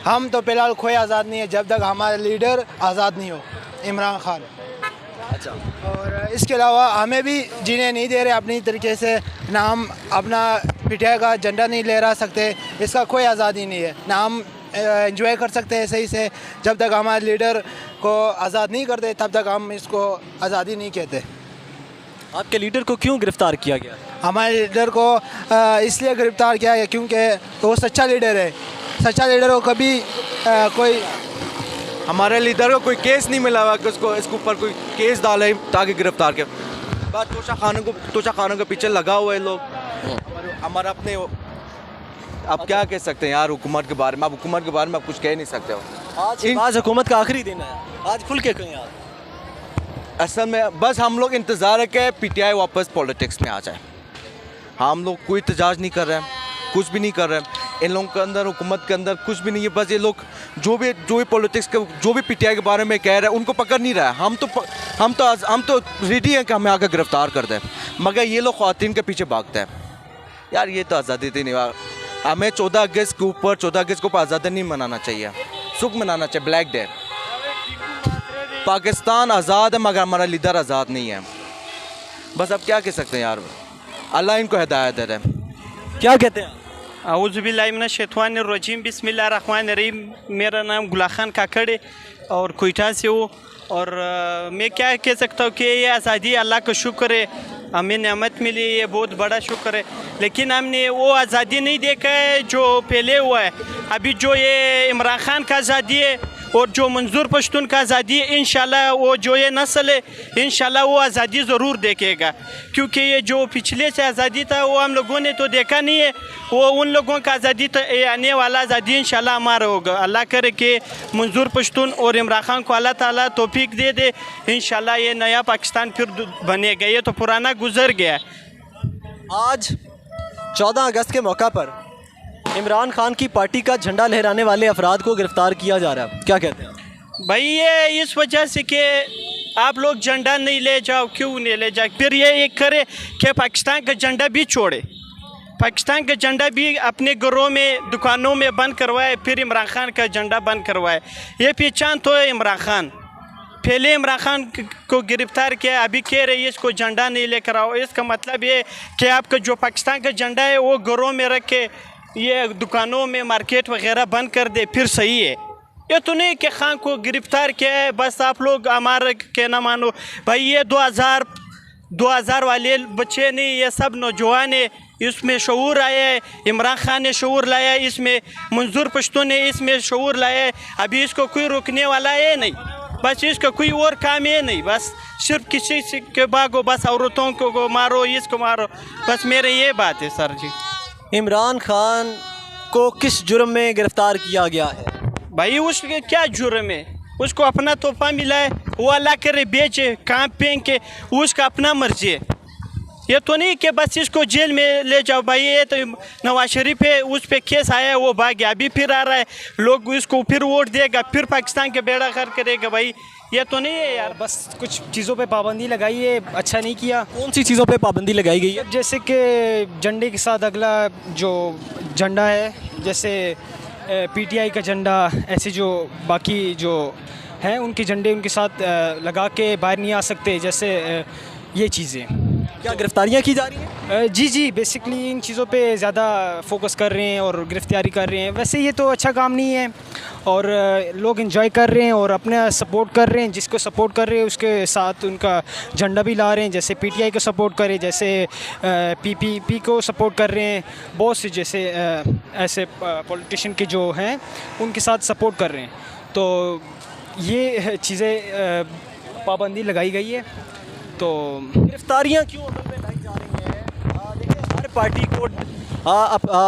हम तो फ़िलहाल कोई आज़ाद नहीं है जब तक हमारा लीडर आज़ाद नहीं हो, इमरान खान। अच्छा, और इसके अलावा हमें भी जीने नहीं दे रहे अपनी तरीके से, ना हम अपना पीटीआई का झंडा नहीं लहरा सकते, इसका कोई आज़ादी नहीं है, ना हम एंजॉय कर सकते हैं सही से। जब तक हमारे लीडर को आज़ाद नहीं करते तब तक हम इसको आज़ादी नहीं कहते। आपके लीडर को क्यों गिरफ्तार किया गया? हमारे लीडर को इसलिए गिरफ्तार किया गया क्योंकि वो सच्चा लीडर है। सच्चा लीडर को कभी कोई हमारे लीडर को कोई केस नहीं मिला हुआ कि उसको इसके ऊपर कोई केस डाले ताकि गिरफ्तार के। बस तोशा खानों के पीछे लगा हुआ है लोग। हमारा अपने आप क्या कह सकते हैं यार हुकूमत के बारे में? आप हुकूमत के बारे में आप कुछ कह नहीं सकते हो। आज हुकूमत का आखिरी दिन है, आज खुल के कहीं यार। असल में बस हम लोग इंतज़ार है कि पीटीआई वापस पॉलिटिक्स में आ जाए। हम लोग कोई एहतजाज नहीं कर रहे हैं, कुछ भी नहीं कर रहे हैं। इन लोगों के अंदर, हुकूमत के अंदर कुछ भी नहीं है। बस ये लोग जो भी पॉलिटिक्स के, जो भी पीटीआई के बारे में कह रहे हैं उनको पकड़ नहीं रहा है। हम तो रेडी हैं कि हमें आकर गिरफ्तार कर दें, मगर ये लोग ख़वातीन के पीछे भागते हैं। यार ये तो आज़ादी थी नहीं। हमें 14 अगस्त के ऊपर आज़ादी नहीं मनाना चाहिए, सुख मनाना चाहिए, ब्लैक डे। पाकिस्तान आज़ाद है मगर हमारा लीडर आज़ाद नहीं है। बस अब क्या कह सकते हैं यार, अल्लाह इनको हिदायत दे रहे हैं। क्या कहते हैं? औज़ुबिल्लाहिमिनश्शैतानिर्रजीम बिस्मिल्लाहिर्रहमानिर्रहीम। मेरा नाम गुला खान काकड़ है और कोयटा से हूँ। और मैं क्या कह सकता हूँ कि ये आज़ादी अल्लाह का शुक्र है, हमें नेमत मिली, ये बहुत बड़ा शुक्र है। लेकिन हमने वो आज़ादी नहीं देखा है जो पहले हुआ है। अभी जो ये इमरान खान का आज़ादी है और जो मंजूर पश्तून का आज़ादी है, इंशाल्लाह वो जो ये नस्ल है इंशाल्लाह वो आज़ादी ज़रूर देखेगा। क्योंकि ये जो पिछले से आज़ादी था वो हम लोगों ने तो देखा नहीं है, वो उन लोगों का आज़ादी तो आने वाला आज़ादी इंशाल्लाह हमारा होगा। अल्लाह करे कि मंजूर पश्तून और इमरान खान को अल्लाह ताला तौफीक दे दे, इंशाल्लाह ये नया पाकिस्तान फिर बनेगा। ये तो पुराना गुजर गया। आज 14 अगस्त के मौका पर इमरान खान की पार्टी का झंडा लहराने वाले अफराद को गिरफ्तार किया जा रहा है, क्या कहते हैं? भाई ये इस वजह से कि आप लोग झंडा नहीं ले जाओ, क्यों नहीं ले जाओ? फिर ये एक करे कि पाकिस्तान का झंडा भी छोड़े, पाकिस्तान का झंडा भी अपने घरों में, दुकानों में बंद करवाए, फिर इमरान खान का झंडा बंद करवाए। ये पहचान तो है इमरान खान। पहले इमरान खान को गिरफ्तार किया, अभी कह रहे हैं इसको झंडा नहीं लेकर आओ। इसका मतलब ये कि आपका जो पाकिस्तान का झंडा है वो घरों में रख के ये दुकानों में मार्केट वगैरह बंद कर दे, फिर सही है। ये तो नहीं कि खान को गिरफ्तार किया है बस आप लोग हमारा कहना मानो। भाई ये 2000 वाले बच्चे नहीं, ये सब नौजवान है, इसमें शऊर आया है। इमरान खान ने शऊर लाया है, इसमें मंजूर पश्तून ने इसमें शऊर लाया है। अभी इसको कोई रोकने वाला है नहीं, बस इसका कोई और काम है नहीं, बस सिर्फ किसी के भागो, बस औरतों को मारो, इसको मारो, बस मेरे ये बात है सर जी। इमरान खान को किस जुर्म में गिरफ्तार किया गया है? भाई उसके क्या जुर्म है? उसको अपना तोहफा मिला है, वो अल्लाह करे बेचे, कहाँ फेंक के, उसका अपना मर्जी है। ये तो नहीं कि बस इसको जेल में ले जाओ। भाई ये तो नवाज शरीफ है, उस पर केस आया है, वो भाग गया, अभी फिर आ रहा है, लोग इसको फिर वोट देगा, फिर पाकिस्तान के बेड़ा गर्क करेगा। भाई ये तो नहीं है यार। बस कुछ चीज़ों पे पाबंदी लगाई है, अच्छा नहीं किया। कौन सी चीज़ों पे पाबंदी लगाई गई है? जैसे कि झंडे के साथ अगला जो झंडा है, जैसे पीटीआई का झंडा, ऐसे जो बाकी जो हैं उनके झंडे उनके साथ लगा के बाहर नहीं आ सकते, जैसे ये चीज़ें। क्या गिरफ्तारियाँ की जा रही हैं? जी बेसिकली इन चीज़ों पे ज़्यादा फोकस कर रहे हैं और गिरफ्तारी कर रहे हैं। वैसे ये तो अच्छा काम नहीं है और लोग एंजॉय कर रहे हैं और अपना सपोर्ट कर रहे हैं, जिसको सपोर्ट कर रहे हैं उसके साथ उनका झंडा भी ला रहे हैं। जैसे पीटीआई को सपोर्ट करें, जैसे पीपीपी को सपोर्ट कर रहे हैं, बहुत से जैसे ऐसे पॉलिटिशियन के जो हैं उनके साथ सपोर्ट कर रहे हैं। तो ये चीज़ें पाबंदी लगाई गई है। तो गिरफ्तारियाँ क्यों अमल में लाई जा रही हैं? देखिए, हर पार्टी को,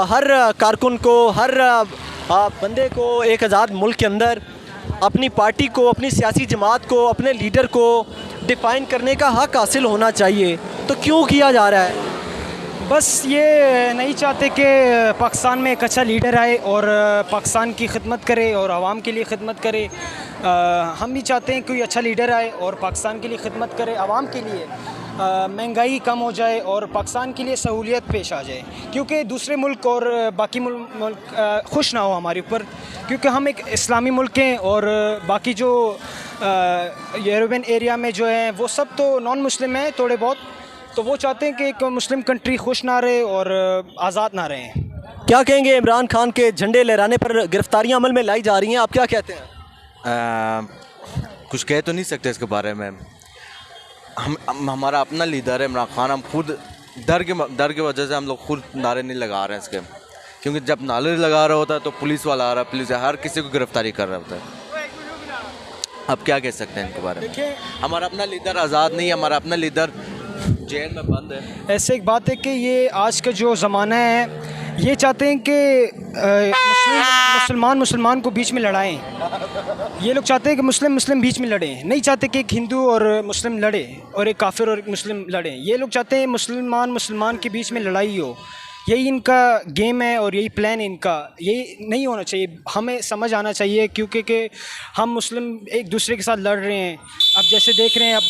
हर कारकुन को, हर बंदे को एक आज़ाद मुल्क के अंदर अपनी पार्टी को, अपनी सियासी जमात को, अपने लीडर को डिफ़ाइन करने का हक़ हासिल होना चाहिए। तो क्यों किया जा रहा है? बस ये नहीं चाहते कि पाकिस्तान में एक अच्छा लीडर आए और पाकिस्तान की खिदमत करे और आवाम के लिए खिदमत करे। हम भी चाहते हैं कोई अच्छा लीडर आए और पाकिस्तान के लिए खिदमत करे, आवाम के लिए। महंगाई कम हो जाए और पाकिस्तान के लिए सहूलियत पेश आ जाए, क्योंकि दूसरे मुल्क और बाकी मुल्क खुश ना हो हमारे ऊपर, क्योंकि हम एक इस्लामी मुल्क हैं और बाकी जो यूरोपियन एरिया में जो है वो सब तो नॉन मुस्लिम हैं थोड़े बहुत, तो वो चाहते हैं कि एक मुस्लिम कंट्री खुश ना रहे और आज़ाद ना रहें। क्या कहेंगे इमरान खान के झंडे लहराने पर गिरफ्तारियां अमल में लाई जा रही हैं, आप क्या कहते हैं? कुछ कह तो नहीं सकते इसके बारे में। हमारा अपना लीडर है इमरान खान, हम खुद डर के वजह से हम लोग खुद नारे नहीं लगा रहे हैं इसके, क्योंकि जब नारे लगा रहा होता है तो पुलिस वाला आ रहा है, पुलिस हर किसी को गिरफ्तारी कर रहा होता है। अब क्या कह सकते हैं इनके बारे में? हमारा अपना लीडर आज़ाद नहीं है, हमारा अपना लीडर जेल में बंद है। ऐसे एक बात है कि ये आज का जो ज़माना है ये चाहते हैं कि मुसलमान को बीच में लड़ाएं। ये लोग चाहते हैं कि मुस्लिम बीच में लड़ें, नहीं चाहते कि एक हिंदू और मुस्लिम लड़े और एक काफिर और एक मुस्लिम लड़ें। ये लोग चाहते हैं मुसलमान के बीच में लड़ाई हो, यही इनका गेम है और यही प्लान है इनका। यही नहीं होना चाहिए, हमें समझ आना चाहिए, क्योंकि कि हम मुस्लिम एक दूसरे के साथ लड़ रहे हैं। अब जैसे देख रहे हैं अब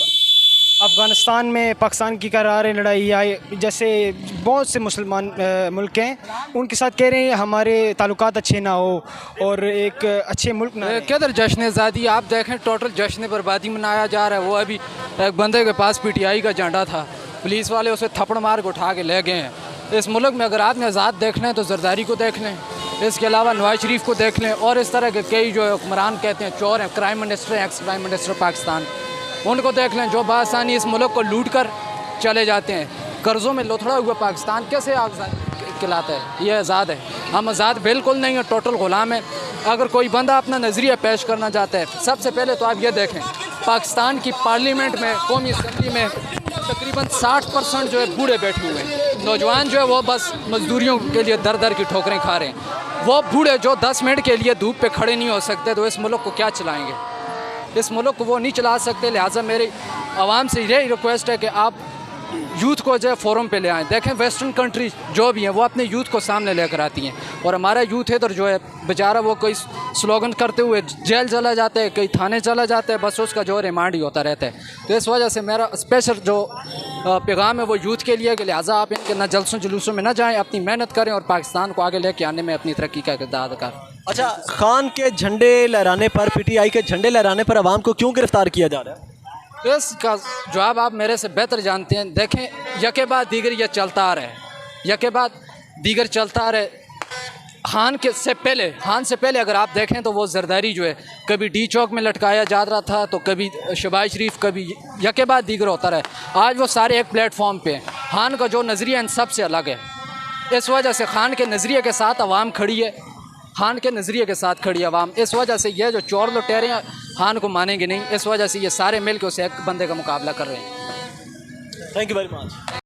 अफ़गानिस्तान में पाकिस्तान की करा रहे लड़ाई, या जैसे बहुत से मुसलमान मुल्क हैं उनके साथ कह रहे हैं हमारे ताल्लुकात अच्छे ना हो और एक अच्छे मुल्क ना रहे। किधर जश्न आज़ादी, आप देखें टोटल जश्न बर्बादी मनाया जा रहा है। वो अभी एक बंदे के पास पीटीआई का झंडा था, पुलिस वाले उसे थप्पड़ मार के उठा के ले गए हैं। इस मुल्क में अगर आपने आज़ाद देखना है तो जरदारी को देख लें, इसके अलावा नवाज शरीफ को देख लें, और इस तरह के कई जो हुक्मरान कहते हैं चोर हैं, क्राइम मिनिस्टर हैं, एक्स क्राइम मिनिस्टर पाकिस्तान, उनको देख लें जो बआसानी इस मुल्क को लूट कर चले जाते हैं। कर्ज़ों में लोथड़ा हुआ पाकिस्तान कैसे आज़ाद कहलाता है? ये आज़ाद है? हम आज़ाद बिल्कुल नहीं है, टोटल ग़ुलाम है। अगर कोई बंदा अपना नज़रिया पेश करना चाहता है, सबसे पहले तो आप ये देखें पाकिस्तान की पार्लियामेंट में, कौमी असम्बली में तकरीबन 60% जो है बूढ़े बैठे हुए हैं। नौजवान जो है वो बस मजदूरियों के लिए दर दर की ठोकरें खा रहे हैं। वो बूढ़े जो 10 मिनट के लिए धूप पे खड़े नहीं हो सकते, तो इस मुल्क को क्या चलाएँगे? इस मुल्क को वो नहीं चला सकते। लिहाजा मेरी आवाम से यही रिक्वेस्ट है कि आप यूथ को जो है फोरम पे ले आएँ। देखें वेस्टर्न कंट्रीज जो भी हैं वो अपने यूथ को सामने लेकर आती हैं, और हमारा यूथ इधर जो है बेचारा वो कोई स्लोगन करते हुए जेल चला जाता है, कई थाने चला जाता है, बस उसका जो रिमांड ही होता रहता है। तो इस वजह से मेरा स्पेशल जो पैगाम है वो यूथ के लिए कि लिहाजा आप इनके ना जलसों जुलूसों में ना जाएँ, अपनी मेहनत करें और पाकिस्तान को आगे लेके आने में अपनी तरक्की का किरदार अदा करें। अच्छा, खान के झंडे लहराने पर, पीटीआई के झंडे लहराने पर आवाम को क्यों गिरफ्तार किया जा रहा है? इसका जवाब आप मेरे से बेहतर जानते हैं। देखें यके बाद दीगर ये चलता आ रहा है, यके बाद दीगर चलता आ रहा है। खान से पहले अगर आप देखें तो वो जरदारी जो है कभी डी चौक में लटकाया जा रहा था, तो कभी शहबाज शरीफ, कभी यके बाद दीगर होता रहा। आज वो सारे एक प्लेटफॉर्म पे हैं। खान का जो नज़रिया इन सब से अलग है, इस वजह से खान के नज़रिए के साथ आवाम खड़ी है, खान के नज़रिए के साथ खड़ी आवाम। इस वजह से ये जो चोर लुटेरे हैं खान को मानेंगे नहीं, इस वजह से ये सारे मिल के उसे एक बंदे का मुकाबला कर रहे हैं। Thank you very much.